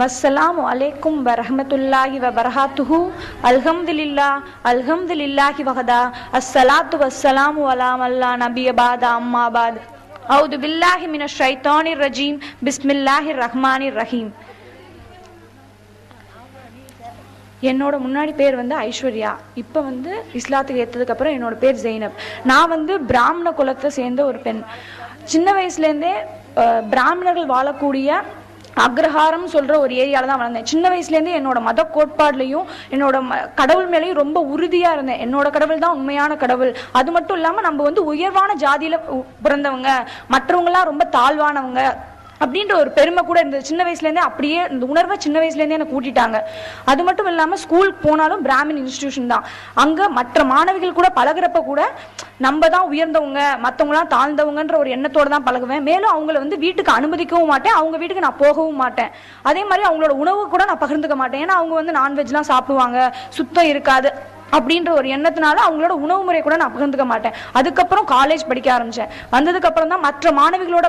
வஸ்ஸலாமு அலைக்கும் வரஹ்மத்துல்லாஹி வபரகாத்துஹு. அல்ஹம்துலில்லாஹி வஹதா. அஸ்ஸலாத்து வஸ்ஸலாமு அலா மல்லா நபிய பாதா அம்மா பாத். அவுது பில்லாஹி மினஷ் ஷைத்தானிர் ரஜீம். பிஸ்மில்லாஹிர் ரஹ்மானிர் ரஹீம். என்னோட முன்னாடி பேர் வந்து ஐஸ்வர்யா. இப்போ வந்து இஸ்லாத்துக்கு ஏற்றதுக்கப்புறம் என்னோட பேர் ஜெய்னப். நான் பிராமண குலத்தை சேர்ந்த ஒரு பெண். சின்ன வயசுலேருந்தே பிராமணர்கள் வாழக்கூடிய அக்ரஹாரம் சொல்ற ஒரு ஏரியால தான் வளர்ந்தேன். சின்ன வயசுலேருந்தே என்னோட மத கோட்பாடுலையும் என்னோட கடவுள் மேலேயும் ரொம்ப உறுதியா இருந்தேன். என்னோட கடவுள் தான் உண்மையான கடவுள். அது மட்டும் இல்லாம நம்ம உயர்வான ஜாதியில பிறந்தவங்க, மற்றவங்களாம் ரொம்ப தாழ்வானவங்க அப்படின்ற ஒரு பெருமை கூட இருந்தது. சின்ன வயசுலேருந்தே அப்படியே இந்த உணர்வை சின்ன வயசுலேருந்தே எனக்கு கூட்டிட்டாங்க. அது மட்டும் இல்லாமல் ஸ்கூலுக்கு போனாலும் பிராமின் இன்ஸ்டிடியூஷன் தான். அங்கே மற்ற மாணவிகள் கூட பழகிறப்ப கூட நம்ம தான் உயர்ந்தவங்க, மற்றவங்களாம் தாழ்ந்தவங்கன்ற ஒரு எண்ணத்தோடு தான் பழகுவேன். மேலும் அவங்கள வீட்டுக்கு அனுமதிக்கவும் மாட்டேன், அவங்க வீட்டுக்கு நான் போகவும் மாட்டேன். அதே மாதிரி அவங்களோட உணவு கூட நான் பகிர்ந்துக்க மாட்டேன். ஏன்னா அவங்க நான்வெஜ்லாம் சாப்பிடுவாங்க, சுத்தம் இருக்காது அப்படின்ற ஒரு எண்ணத்தினால அவங்களோட உணவு முறை கூட நான் பகிர்ந்துக்க மாட்டேன். அதுக்கப்புறம் காலேஜ் படிக்க ஆரம்பிச்சேன். வந்ததுக்கு அப்புறம் தான் மற்ற மாணவிகளோட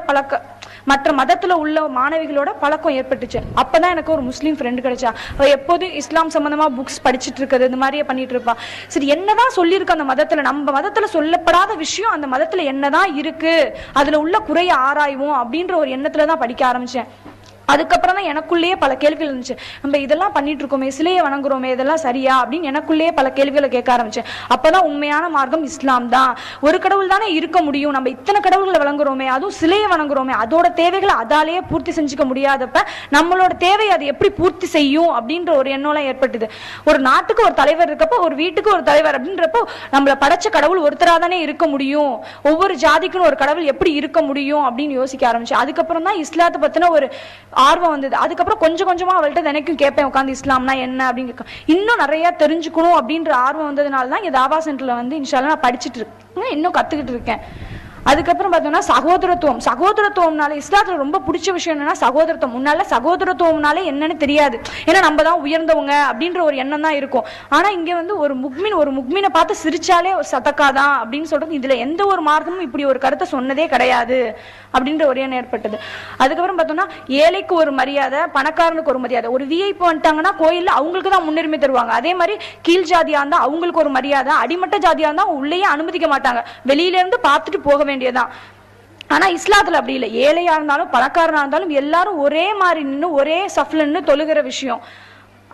மற்ற மதத்துல உள்ள மாணவிகளோட பழக்கம் ஏற்பட்டுச்சு. அப்பதான் எனக்கு ஒரு முஸ்லீம் ஃப்ரெண்டு கிடைச்சா. எப்போதும் இஸ்லாம் சம்பந்தமா புக்ஸ் படிச்சுட்டு இருக்கிறது, இந்த மாதிரியே பண்ணிட்டு இருப்பா. சரி, என்னதான் சொல்லியிருக்கு அந்த மதத்துல, நம்ம மதத்துல சொல்லப்படாத விஷயம் அந்த மதத்துல என்னதான் இருக்கு, அதுல உள்ள குறைய ஆராய்வோம் அப்படின்ற ஒரு எண்ணத்துலதான் படிக்க ஆரம்பிச்சேன். அதுக்கப்புறம் தான் எனக்குள்ளேயே பல கேள்விகள் இருந்துச்சு. நம்ம இதெல்லாம் பண்ணிட்டு இருக்கோமே, சிலையை வணங்குறோமே, இதெல்லாம் சரியா அப்படின்னு எனக்குள்ளேயே பல கேள்விகளை கேட்க ஆரம்பிச்சேன். அப்பதான் உண்மையான மார்க்கம் இஸ்லாம் தான். ஒரு கடவுள் தானே இருக்க முடியும், நம்ம இத்தனை கடவுள்களை வணங்குறோமே, அதுவும் சிலையை வணங்குறோமே, அதோட தேவைகளை அதாலேயே பூர்த்தி செஞ்சுக்க முடியாதப்ப நம்மளோட தேவையை அது எப்படி பூர்த்தி செய்யும் அப்படின்ற ஒரு எண்ணம் ஏற்பட்டது. ஒரு நாட்டுக்கு ஒரு தலைவர் இருக்கப்போ, ஒரு வீட்டுக்கு ஒரு தலைவர் அப்படின்றப்போ நம்மள படைச்ச கடவுள் ஒருத்தராக தானே இருக்க முடியும், ஒவ்வொரு ஜாதிக்குன்னு ஒரு கடவுள் எப்படி இருக்க முடியும் அப்படின்னு யோசிக்க ஆரம்பிச்சேன். அதுக்கப்புறம் தான் இஸ்லாத்தை பத்தின ஒரு ஆர்வம் வந்தது. அதுக்கப்புறம் கொஞ்சம் கொஞ்சமா அவள்கிட்ட தினைக்கும் கேட்பேன், உட்காந்து இஸ்லாம்னா என்ன அப்படின்னு. இன்னும் நிறைய தெரிஞ்சுக்கணும் அப்படின்ற ஆர்வம் வந்ததுனால தான் இங்க தாவா சென்டர்ல இன்ஷா அல்லாஹ் நான் படிச்சுட்டு இருக்கேன், இன்னும் கத்துக்கிட்டு இருக்கேன். அதுக்கப்புறம் பார்த்தோம்னா சகோதரத்துவம்னால இஸ்லாத்துல ரொம்ப பிடிச்ச விஷயம் என்னன்னா சகோதரத்துவம். முன்னால சகோதரத்துவம்னாலே என்னன்னு தெரியாது, ஏன்னா நம்ம தான் உயர்ந்தவங்க அப்படின்ற ஒரு எண்ணம் தான் இருக்கும். ஆனா இங்க ஒரு முக்மீனை பார்த்து சிரிச்சாலே ஒரு சதக்காதான் அப்படின்னு சொல்றது, இதுல எந்த ஒரு மார்க்கமும் இப்படி ஒரு கருத்தை சொன்னதே கிடையாது அப்படின்ற ஒரு எண்ணம் ஏற்பட்டது. அதுக்கப்புறம் பார்த்தோம்னா ஏழைக்கு ஒரு மரியாதை, பணக்காரனுக்கு ஒரு மரியாதை. ஒரு விஐபி வந்துட்டாங்கன்னா கோயில்ல அவங்களுக்கு தான் முன்னுரிமை தருவாங்க. அதே மாதிரி கீழ் ஜாதியா இருந்தா அவங்களுக்கு ஒரு மரியாதை, அடிமட்ட ஜாதியா இருந்தா உள்ளேயே அனுமதிக்க மாட்டாங்க, வெளியில இருந்து பார்த்துட்டு போக வேண்டியதான். ஆனா இஸ்லாத்துல அப்படி இல்லை. ஏழையா இருந்தாலும் பணக்காரனா இருந்தாலும் எல்லாரும் ஒரே மாதிரி நின்று ஒரே சஃப்ல நின்று தொழுகிற விஷயம்.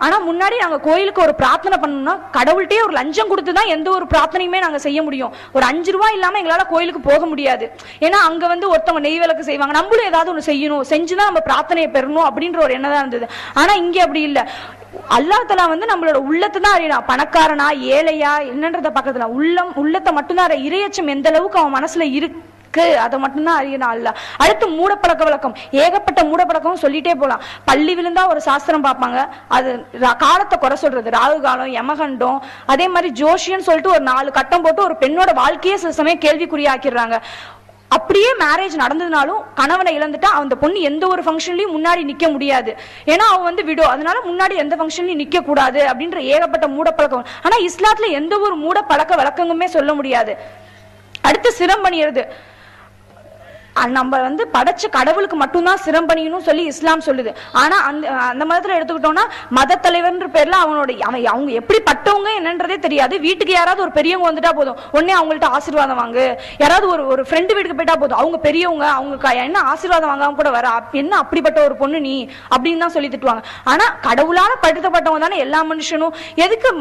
ஆனா முன்னாடி நாங்க கோயிலுக்கு ஒரு பிரார்த்தனை பண்ணணும்னா கடவுள்கிட்டே ஒரு லஞ்சம் கொடுத்துதான் எந்த ஒரு பிரார்த்தனையுமே நாங்க செய்ய முடியும். ஒரு 5 ரூபாய் இல்லாம எங்களால கோயிலுக்கு போக முடியாது. ஏன்னா அங்க ஒருத்தவங்க நெய் விளக்கு செய்வாங்க, நம்மளும் ஏதாவது ஒண்ணு செய்யணும், செஞ்சுதான் நம்ம பிரார்த்தனையை பெறணும் அப்படின்ற ஒரு எண்ணம் தான் இருந்தது. ஆனா இங்க அப்படி இல்லை. அல்லாஹ் தஆலா நம்மளோட உள்ளத்தை தான் அறியணும், பணக்காரனா ஏழையா என்னன்றத பக்கத்துல உள்ளத்தை மட்டும்தான். இறையச்சம் எந்த அளவுக்கு அவன் மனசுல இருக்கு அதை மட்டும்தான் அறியணும் அல்லாஹ். அடுத்து மூடப்பழக்க வழக்கம், ஏகப்பட்ட மூடப்பழக்கம் சொல்லிட்டே போலாம். பள்ளி விழுந்தா ஒரு சாஸ்திரம் பார்ப்பாங்க, அது காலத்தை குறை சொல்றது, ராகு காலம், யமகண்டம், அதே மாதிரி ஜோஷியன்னு சொல்லிட்டு ஒரு 4 கட்டம் போட்டு ஒரு பெண்ணோட வாழ்க்கையே சில சமயம் கேள்விக்குறியாக்கிடுறாங்க. அப்படியே மேரேஜ் நடந்ததுனாலும் கணவனை இழந்துட்டா அந்த பொண்ணு எந்த ஒரு ஃபங்க்ஷன்லயும் முன்னாடி நிக்க முடியாது, ஏன்னா அவன் விடோ, அதனால முன்னாடி எந்த ஃபங்க்ஷன்லயும் நிக்க கூடாது அப்படின்ற ஏகப்பட்ட மூடப்பழக்கம். ஆனா இஸ்லாத்துல எந்த ஒரு மூட பழக்க வழக்கங்களுமே சொல்ல முடியாது. அடுத்து சிரம் பண்ணிடுறது, நம்ம படைச்ச கடவுளுக்கு மட்டும்தான் சிரம் பண்ணிக்கணும் சொல்லி இஸ்லாம் சொல்லுது. ஆனா அந்த மதத்துல எடுத்துக்கிட்டோம்னா மத தலைவர்ன்ற பேர்ல அவங்க எப்படி பட்டவங்க என்னன்றதே தெரியாது. வீட்டுக்கு யாராவது ஒரு பெரியவங்க வந்துட்டா போதும், உடனே அவங்கள்ட்ட ஆசீர்வாதம் வாங்கு. யாராவது ஒரு ஃப்ரெண்டு வீட்டுக்கு போயிட்டா போதும், அவங்க பெரியவங்க, அவங்க என்ன ஆசீர்வாதம் வாங்காம கூட வர, என்ன அப்படிப்பட்ட ஒரு பொண்ணு நீ அப்படின்னு தான் சொல்லி திட்டுவாங்க. ஆனா கடவுளால படுத்தப்பட்டவங்க தானே எல்லா மனுஷனும், எதுக்கு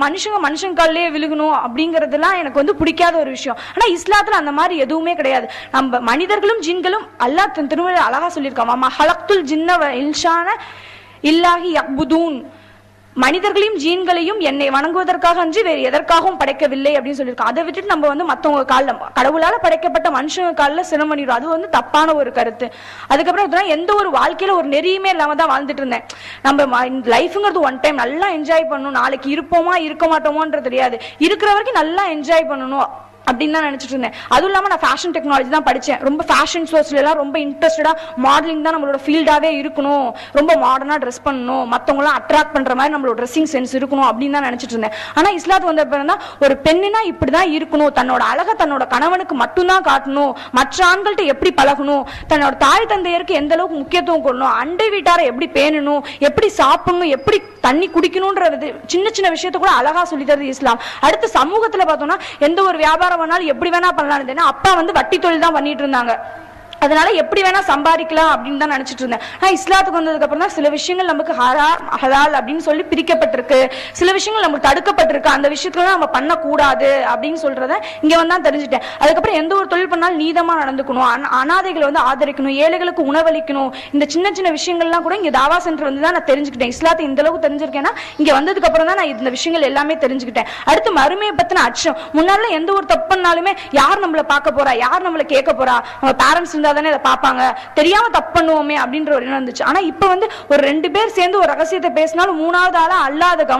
மனுஷன் காலிலே விழுகணும் அப்படிங்கறதுலாம் எனக்கு பிடிக்காத ஒரு விஷயம். ஆனா இஸ்லாத்துல அந்த மாதிரி எதுவுமே கிடையாது. நம்ம மனிதர்களும் ஜின்களும் அல்லாஹ் தன் திருமறை அழகா சொல்லியிருக்கான், ஹலக்துல் ஜின்ன வ இன்சான இல்லாஹி யஅ்புதூன், மனிதர்களையும் ஜீன்களையும் என்னை வணங்குவதற்காக அன்றி வேறு எதற்காகவும் படைக்கவில்லை அப்படின்னு சொல்லியிருக்கோம். அதை விட்டுட்டு நம்ம மற்றவங்க காலில், கடவுளால படைக்கப்பட்ட மனுஷங்க காலில் சிரம் பண்ணிடும், அது தப்பான ஒரு கருத்து. அதுக்கப்புறம் எந்த ஒரு வாழ்க்கையில ஒரு நெறியுமே இல்லாம தான் வாழ்ந்துட்டு இருந்தேன். நம்ம லைஃப்ங்கிறது ஒன் டைம் நல்லா என்ஜாய் பண்ணணும், நாளைக்கு இருப்போமா இருக்க மாட்டோமோன்றது தெரியாது, இருக்கிற வரைக்கும் நல்லா என்ஜாய் பண்ணணும் அப்படின்னு தான் நினைச்சிட்டு இருந்தேன். அதுவும் இல்லாம நான் ஃபேஷன் டெக்னாலஜி தான் படிச்சேன். ரொம்ப ஃபேஷன் ஷோஸ்ல எல்லாம் ரொம்ப இன்ட்ரெஸ்டடா, மாடலிங் தான் நம்மளோட ஃபீல்டாவே இருக்கணும், ரொம்ப மாடர்னா ட்ரெஸ் பண்ணணும், மத்தவங்க எல்லாம் அட்ராக்ட் பண்ற மாதிரி நம்மளோட ட்ரெஸ்ஸிங் சென்ஸ் இருக்கணும் அப்படின்னு தான் நினைச்சிட்டு இருந்தேன். ஆனா இஸ்லாத்துக்கு வந்த பிறகு ஒரு பெண்ணுனா இப்படிதான் இருக்கணும், தன்னோட அழகை தன்னோட கணவனுக்கு மட்டும்தான் காட்டணும், மற்ற ஆண்கள்ட்ட எப்படி பழகணும், தன்னோட தாய் தந்தையருக்கு எந்த அளவுக்கு முக்கியத்துவம் கொடுக்கணும், அண்டை வீட்டாரை எப்படி பேணணும், எப்படி சாப்பிடணும், எப்படி தண்ணி குடிக்கணும்ன்றது சின்ன சின்ன விஷயத்த கூட அழகா சொல்லி தருது இஸ்லாம். அடுத்து சமூகத்துல பார்த்தோம்னா எந்த ஒரு வியாபாரம் வேணாலும் எப்படி வேணா பண்ணலாம். அப்பா வந்து வட்டி தொழில் தான் பண்ணிட்டு இருந்தாங்க, அதனால எப்படி வேணா சம்பாதிக்கலாம் அப்படின்னு தான் நினைச்சிட்டு இருந்தேன். ஆனா இஸ்லாத்துக்கு வந்ததுக்கு அப்புறம் தான் சில விஷயங்கள் நமக்கு ஹலால் அப்படின்னு சொல்லி பிரிக்கப்பட்டிருக்கு, சில விஷயங்கள் நமக்கு தடுக்கப்பட்டிருக்கு, அந்த விஷயத்துல நம்ம பண்ணக்கூடாது அப்படின்னு சொல்றத இங்க வந்து தான் தெரிஞ்சுட்டேன். அதுக்கப்புறம் எந்த ஒரு தொழில் பண்ணாலும் நீதமா நடந்துக்கணும், அனாதைகளை வந்து ஆதரிக்கணும், ஏழைகளுக்கு உணவளிக்கணும், இந்த சின்ன சின்ன விஷயங்கள்லாம் கூட இங்க தாவா சென்டர் வந்து தான் நான் தெரிஞ்சுக்கிட்டேன். இஸ்லாத்தை இந்த அளவுக்கு தெரிஞ்சிருக்கேன்னா இங்க வந்ததுக்கு அப்புறம் தான் நான் இந்த விஷயங்கள் எல்லாமே தெரிஞ்சுக்கிட்டேன். அடுத்து மறுமையை பத்தின அச்சம். முன்னால எந்த ஒரு தப்பு பண்ணாலுமே யார் நம்மளை பார்க்க போறா, யார் நம்மளை கேட்க போறா, நம்ம பேரண்ட்ஸ் இருந்தா தானே அதை பார்ப்பாங்க, தெரியாம தப்பு பண்ணுவோமே அப்படின்ற ஒரு எண்ணம் இருந்துச்சு. ஆனா இப்ப வந்து ஒரு 2 பேர் சேர்ந்து ஒரு ரகசியத்தை பேசினாலும் 3வது ஆளா அல்லாத